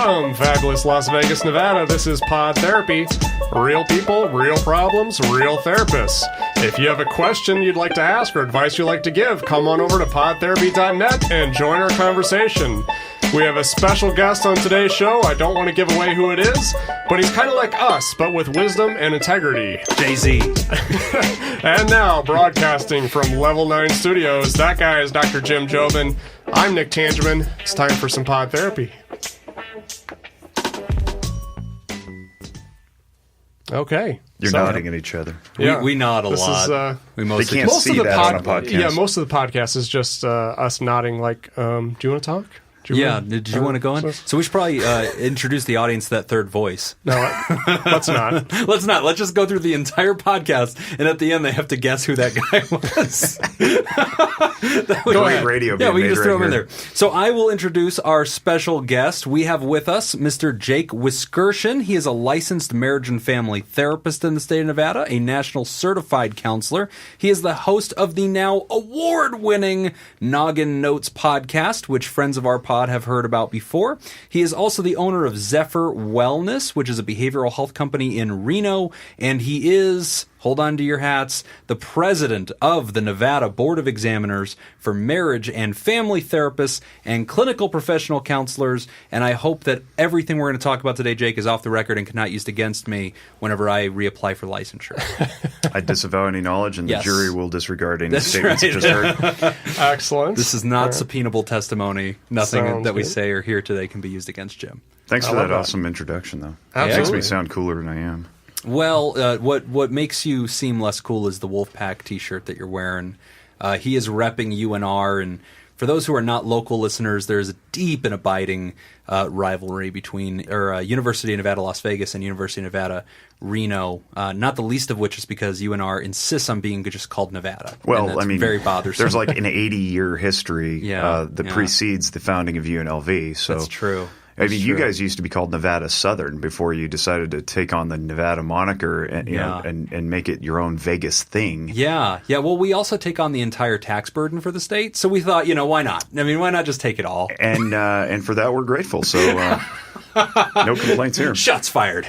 From fabulous Las Vegas, Nevada, this is Pod Therapy. Real people, real problems, real therapists. If you have a question you'd like to ask or advice you'd like to give, come on over to podtherapy.net and join our conversation. We have a special guest on today's show. I don't want to give away who it is, but he's kind of like us, but with wisdom and integrity. Jay-Z. And now, broadcasting from Level 9 Studios, that guy is Dr. Jim Jobin. I'm Nick Tangeman. It's time for some Pod Therapy. Okay. You're nodding at each other. Yeah. We nod a lot. We mostly they can't see that on a podcast. Yeah, most of the podcast is just us nodding like, do you want to talk? Yeah, did you want to go in? So we should probably introduce the audience to that third voice. No, let's not. Let's not. Let's just go through the entire podcast, and at the end they have to guess who that guy was. Go ahead. Radio yeah, we can just throw him in here. there. So I will introduce our special guest. We have with us Mr. Jake Whiskerchen. He is a licensed marriage and family therapist in the state of Nevada, a national certified counselor. He is the host of the now award-winning Noggin Notes podcast, which friends of our pod have heard about before. He is also the owner of Zephyr Wellness, which is a behavioral health company in Reno, and he is, hold on to your hats, the president of the Nevada Board of Examiners for marriage and family therapists and clinical professional counselors, and I hope that everything we're going to talk about today, Jake, is off the record and cannot used against me whenever I reapply for licensure. I disavow any knowledge, and Yes. the jury will disregard any That's statements right. you just heard. Excellent. This is not subpoenable testimony. Nothing Sounds that we good. say or hear today can be used against Jim. Thanks for love that that. awesome introduction, though. Absolutely. It makes me sound cooler than I am. Well, what makes you seem less cool is the Wolfpack T-shirt that you're wearing. He is repping UNR, and for those who are not local listeners, there's a deep and abiding rivalry between University of Nevada, Las Vegas, and University of Nevada, Reno. Not the least of which is because UNR insists on being just called Nevada. And Well, that's I mean, very bothersome. there's like an 80-year history Yeah, that yeah. precedes the founding of UNLV. So That's true. I mean, That's you true. guys used to be called Nevada Southern before you decided to take on the Nevada moniker and you know, and make it your own Vegas thing. Yeah. Well, we also take on the entire tax burden for the state, so we thought, why not? I mean, why not just take it all? And for that, we're grateful. So no complaints here. Shots fired.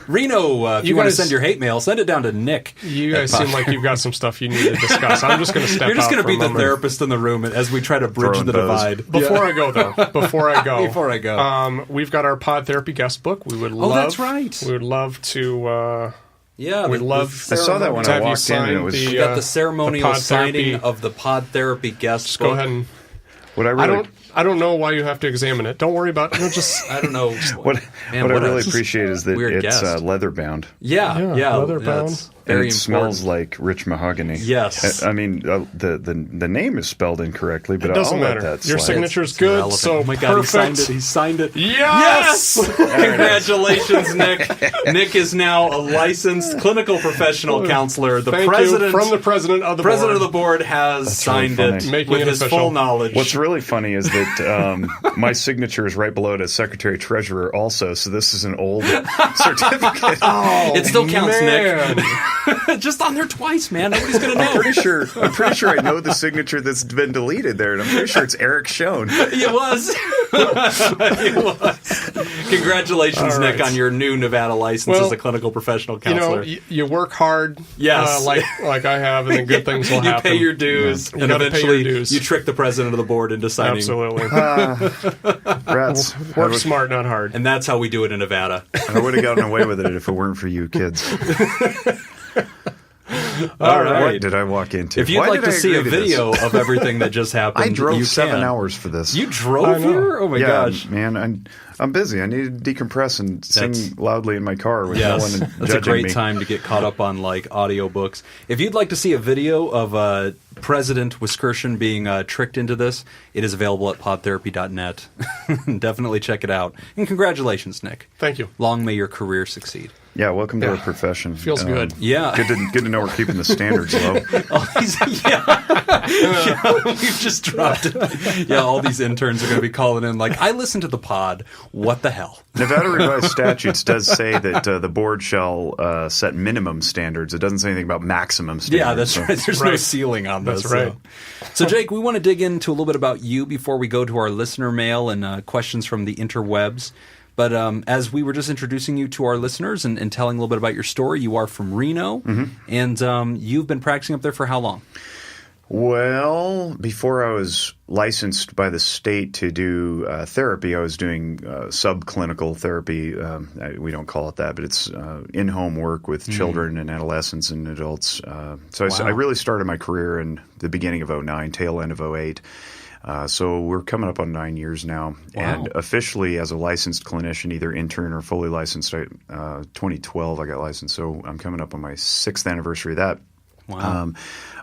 Reno, if you want to guys- send your hate mail, send it down to Nick. You guys seem like you've got some stuff you need to discuss. I'm just going to step You're just out going to for be a the moment. therapist in the room as we try to bridge Throwing the bows. divide. Before I go, we've got our Pod Therapy guest book. We would love. that's right. We would love to. Yeah, We'd love. I saw that when to I have you walked in, and sign it was- we got the ceremonial Pod signing Therapy. of the Pod Therapy guest Just book. go ahead and. What I really I don't know why you have to examine it. Don't worry about it. Just. I don't know. what I really appreciate is that weird it's guest. leather bound. Yeah, leather bound. it's And very it smells important. like rich mahogany. Yes. I mean, the name is spelled incorrectly, but It doesn't I'll matter. let that Your slide. signature's It's good. irrelevant. So oh my God, perfect. he signed it. Yes! Congratulations, Nick. Nick is now a licensed clinical professional counselor. The Thank president you from the president of the president board. of the board has really signed funny. it Making with it his official. full knowledge. What's really funny is that my signature is right below it as secretary treasurer also, so this is an old certificate. it still counts, man. Nick. Just on there twice, man. Nobody's gonna know. I'm pretty sure I know the signature that's been deleted there, and I'm pretty sure it's Eric Schoen. It was. It was. Congratulations, All Nick, right. on your new Nevada license Well, as a clinical professional You counselor. know, you work hard, Yes. like I have, and then good things will you happen. pay your dues, You and gotta pay eventually your dues. you trick the president of the board into signing. Absolutely. Rats. Work smart, not hard. And that's how we do it in Nevada. I would have gotten away with it if it weren't for you kids. All right. What did I walk into? If you'd Why like did to I see a agree to this? video of everything that just happened, I drove you 7 can. hours for this. You I drove know. here? Oh my gosh. man, I'm busy. I need to decompress and sing That's- loudly in my car with Yes, no one that's a judging great me. time to get caught up on like audiobooks. If you'd like to see a video of President Whiskerchen being tricked into this, it is available at podtherapy.net. Definitely check it out. And congratulations, Nick. Thank you. Long may your career succeed. Yeah, welcome to our profession. Feels good. Yeah. Good to know we're keeping the standards low. All these, yeah, we've just dropped it. Yeah, all these interns are going to be calling in like, I listened to the pod. What the hell? Nevada revised statutes does say that the board shall set minimum standards. It doesn't say anything about maximum standards. Yeah, that's so- right. There's no ceiling on us. That's right. So, Jake, we want to dig into a little bit about you before we go to our listener mail and questions from the interwebs. But as we were just introducing you to our listeners and telling a little bit about your story, you are from Reno, and you've been practicing up there for how long? Well, before I was licensed by the state to do therapy, I was doing subclinical therapy. We don't call it that, but it's in-home work with children and adolescents and adults. I really started my career in the beginning of 2009, tail end of 2008. So we're coming up on 9 years now. Wow. And officially as a licensed clinician, either intern or fully licensed, 2012 I got licensed. So I'm coming up on my 6th anniversary of that. Wow.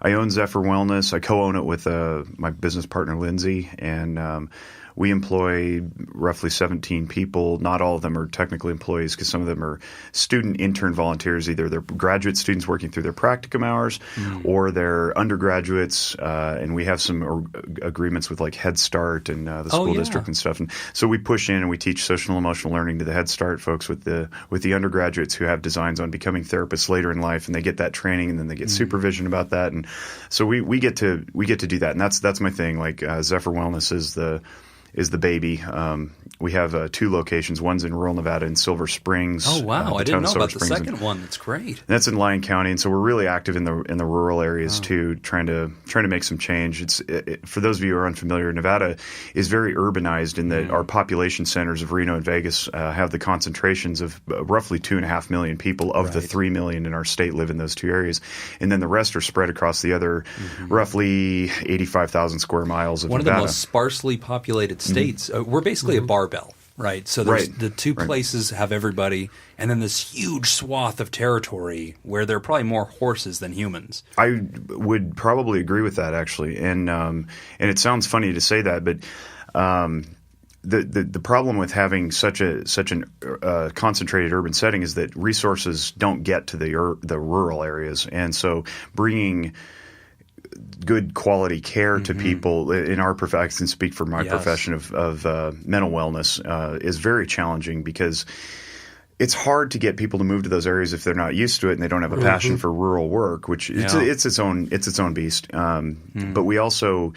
I own Zephyr Wellness. I co-own it with my business partner, Lindsay, and we employ roughly 17 people. Not all of them are technically employees because some of them are student intern volunteers. Either they're graduate students working through their practicum hours or they're undergraduates, and we have some agreements with like Head Start and the school district and stuff. And so we push in and we teach social and emotional learning to the Head Start folks with the undergraduates who have designs on becoming therapists later in life, and they get that training and then they get supervision about that. And so we get to do that, and that's my thing. Like Zephyr Wellness is the baby. We have 2 locations. One's in rural Nevada in Silver Springs. Oh, wow. I didn't know about the second one. That's great. That's in Lyon County, and so we're really active in the rural areas too, trying to make some change. For those of you who are unfamiliar, Nevada is very urbanized in that our population centers of Reno and Vegas have the concentrations of roughly 2.5 million people of the 3 million in our state live in those 2 areas, and then the rest are spread across the other roughly 85,000 square miles of One Nevada. of the most sparsely populated states. We're basically a barbell, right? So there's the 2 places have everybody, and then this huge swath of territory where there are probably more horses than humans. I would probably agree with that, actually, and it sounds funny to say that, but the problem with having such an concentrated urban setting is that resources don't get to the rural areas, and so bringing good quality care to people in our profession, I can speak for my profession of mental wellness, is very challenging because it's hard to get people to move to those areas if they're not used to it and they don't have a passion for rural work, which it's its own beast. But we also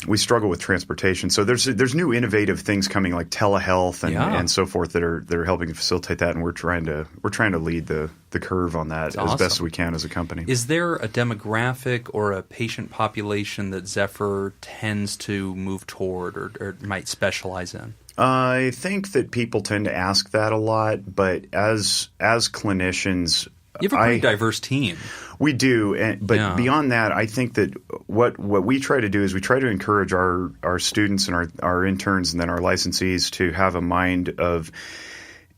we struggle with transportation. So there's new innovative things coming like telehealth and so forth that are helping to facilitate that, and we're trying to lead the curve on that as best as we can as a company. Is there a demographic or a patient population that Zephyr tends to move toward or might specialize in? I think that people tend to ask that a lot, but as clinicians, you have a pretty diverse team. We do, but beyond that, I think that what we try to do is we try to encourage our students and our interns and then our licensees to have a mind of,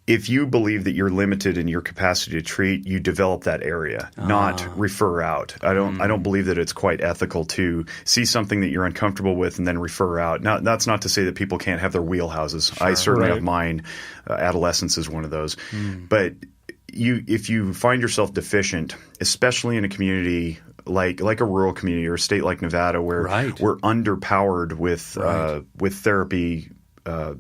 if you believe that you're limited in your capacity to treat, you develop that area, not refer out. I don't believe that it's quite ethical to see something that you're uncomfortable with and then refer out. Now, that's not to say that people can't have their wheelhouses. Sure, I certainly have mine. Adolescence is one of those, but if you find yourself deficient, especially in a community like a rural community or a state like Nevada where we're underpowered with therapy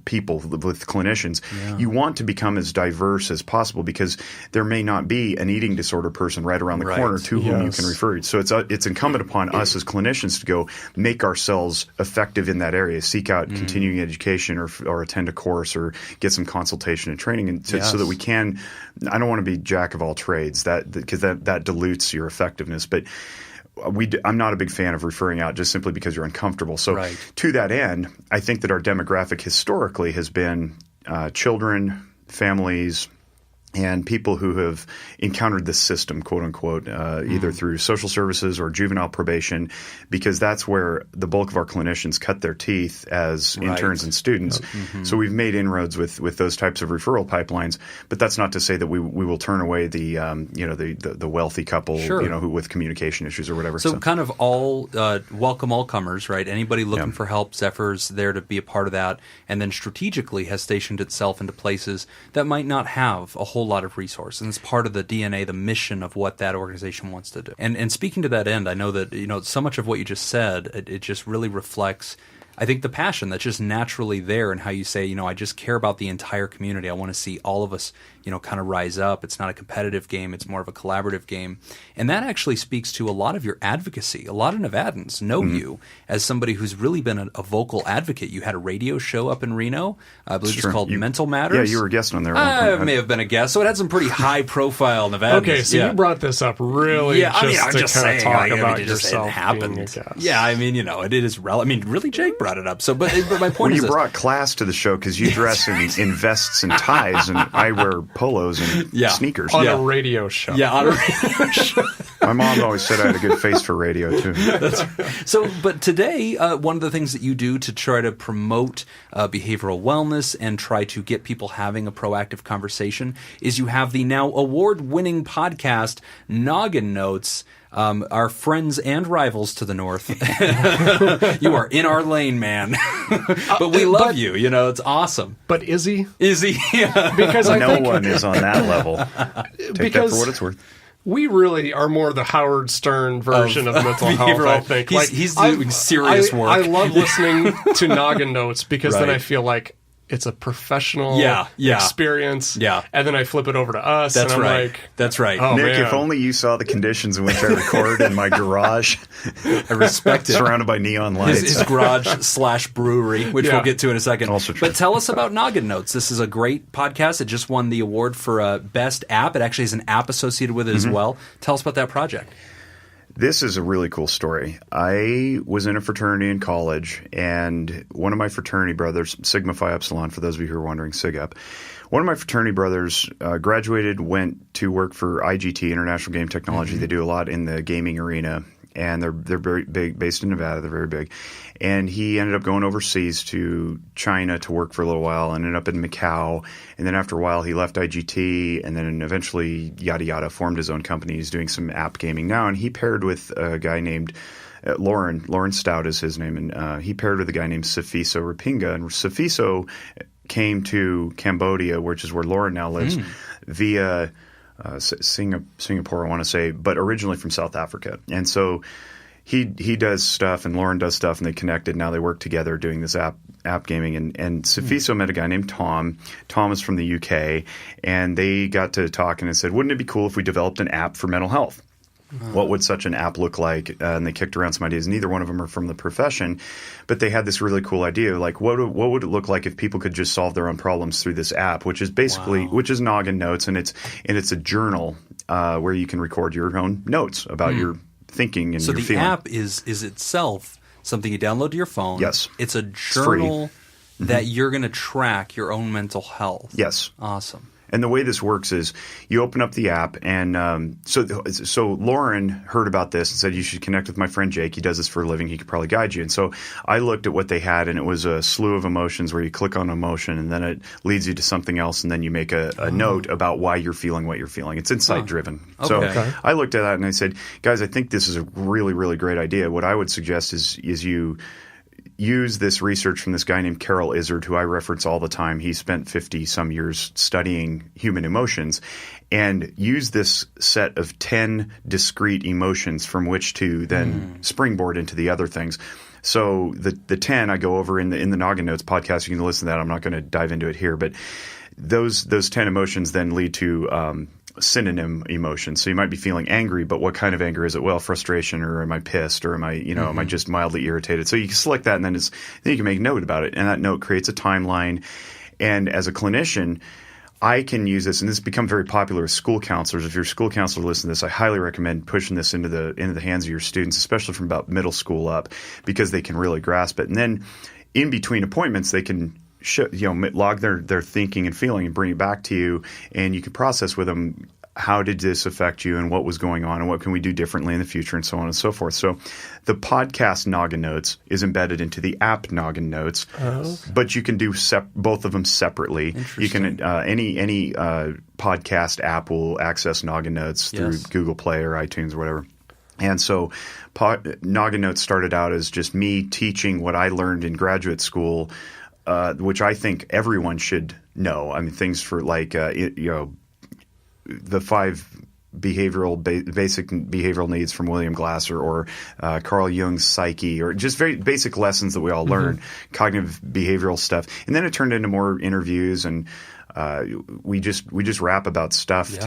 people, with clinicians, you want to become as diverse as possible because there may not be an eating disorder person right around the corner to whom you can refer. So it's incumbent upon us as clinicians to go make ourselves effective in that area, seek out continuing education or attend a course or get some consultation and training so that we can. I don't want to be jack of all trades because that dilutes your effectiveness, but I'm not a big fan of referring out just simply because you're uncomfortable. So to that end, I think that our demographic historically has been children, families, and people who have encountered the system, quote unquote, either through social services or juvenile probation, because that's where the bulk of our clinicians cut their teeth as interns and students. So we've made inroads with those types of referral pipelines, but that's not to say that we will turn away the wealthy couple, who with communication issues or whatever. So kind of all welcome all comers, right? Anybody looking for help, Zephyr's there to be a part of that, and then strategically has stationed itself into places that might not have a whole lot of resources, and it's part of the DNA, the mission of what that organization wants to do. And speaking to that end, I know that so much of what you just said, it just really reflects, I think, the passion that's just naturally there, and how you say, I just care about the entire community. I want to see all of us kind of rise up. It's not a competitive game. It's more of a collaborative game. And that actually speaks to a lot of your advocacy. A lot of Nevadans know you as somebody who's really been a vocal advocate. You had a radio show up in Reno. I believe it's called Mental Matters. Yeah, you were a guest on there. I may have been a guest. So it had some pretty high-profile Nevadans. Okay, so you brought this up really I'm to just kind saying, of talk it about just yourself happened. being a guest. Yeah, it is relevant. Really, Jake brought it up. So, but my point well, is you this. brought class to the show because you dress in vests and ties, and I wear polos and sneakers. On a radio show. Yeah, on a radio show. My mom always said I had a good face for radio, too. That's right. So, but today, one of the things that you do to try to promote behavioral wellness and try to get people having a proactive conversation is you have the now award-winning podcast, Noggin Notes. Our friends and rivals to the north. You are in our lane, man. But we love you. It's awesome. But is he? Is he? Yeah. Because no one is on that level. Take that for what it's worth. We really are more the Howard Stern version of mental health, I think. He's doing serious work. I love listening to Noggin Notes because then I feel like it's a professional experience. Yeah. And then I flip it over to us. That's and I'm right. like, that's right. Oh, Nick, man. if only you saw the conditions in which I record in my garage. I respect it. Surrounded by neon lights. His garage/brewery, which we'll get to in a second. Also true. But tell us about Noggin Notes. This is a great podcast. It just won the award for Best App. It actually has an app associated with it as well. Tell us about that project. This is a really cool story. I was in a fraternity in college, and one of my fraternity brothers, Sigma Phi Epsilon, for those of you who are wondering, SIG Ep, one of my fraternity brothers graduated, went to work for IGT, International Game Technology. They do a lot in the gaming arena, and they're very big, based in Nevada. They're very big. And he ended up going overseas to China to work for a little while, ended up in Macau. And then after a while, he left IGT and then eventually, yada, yada, formed his own company. He's doing some app gaming now. And he paired with a guy named Lauren Stout is his name. And he paired with a guy named Safiso Rapinga. And Safiso came to Cambodia, which is where Lauren now lives, via Singapore, I want to say, but originally from South Africa. And so he does stuff and Lauren does stuff, and they connected. Now they work together doing this app gaming. And Safiso met a guy named Tom. Tom is from the UK, and they got to talking and said, wouldn't it be cool if we developed an app for mental health? What would such an app look like? And they kicked around some ideas. Neither one of them are from the profession, but they had this really cool idea. Like, what would it look like if people could just solve their own problems through this app, which is basically which is Noggin Notes, and it's a journal where you can record your own notes about your thinking and so your the feeling. app is itself something you download to your phone. Yes. It's a journal that you're going to track your own mental health. Yes. Awesome. And the way this works is you open up the app, and so Lauren heard about this and said, you should connect with my friend Jake. He does this for a living. He could probably guide you. And so I looked at what they had, and it was a slew of emotions where you click on emotion, and then it leads you to something else, and then you make a note about why you're feeling what you're feeling. It's insight-driven. So I looked at that, and I said, guys, I think this is a really, really great idea. What I would suggest is you use this research from this guy named Carol Izzard, who I reference all the time. He spent 50-some years studying human emotions, and use this set of 10 discrete emotions from which to then springboard into the other things. So the 10 I go over in the Noggin Notes podcast. You can listen to that. I'm not going to dive into it here, but those 10 emotions then lead to synonym emotions. So you might be feeling angry, but what kind of anger is it? Well, frustration, or am I pissed, or am I just mildly irritated? So you can select that, and then you can make a note about it, and that note creates a timeline. And as a clinician, I can use this, and this has become very popular with school counselors. If you're a school counselor listening to this, I highly recommend pushing this into the hands of your students, especially from about middle school up, because they can really grasp it. And then in between appointments, they can log their thinking and feeling and bring it back to you, and you can process with them, how did this affect you, and what was going on, and what can we do differently in the future, and so on and so forth. So the podcast Noggin Notes is embedded into the app Noggin Notes, but you can do both of them sepapply. You can any podcast app will access Noggin Notes through Google Play or iTunes or whatever. And so Noggin Notes started out as just me teaching what I learned in graduate school, which I think everyone should know. I mean, things for like the 5 basic behavioral needs from William Glasser, or Carl Jung's psyche, or just very basic lessons that we all learn, cognitive behavioral stuff. And then it turned into more interviews and We just rap about stuff. Yeah.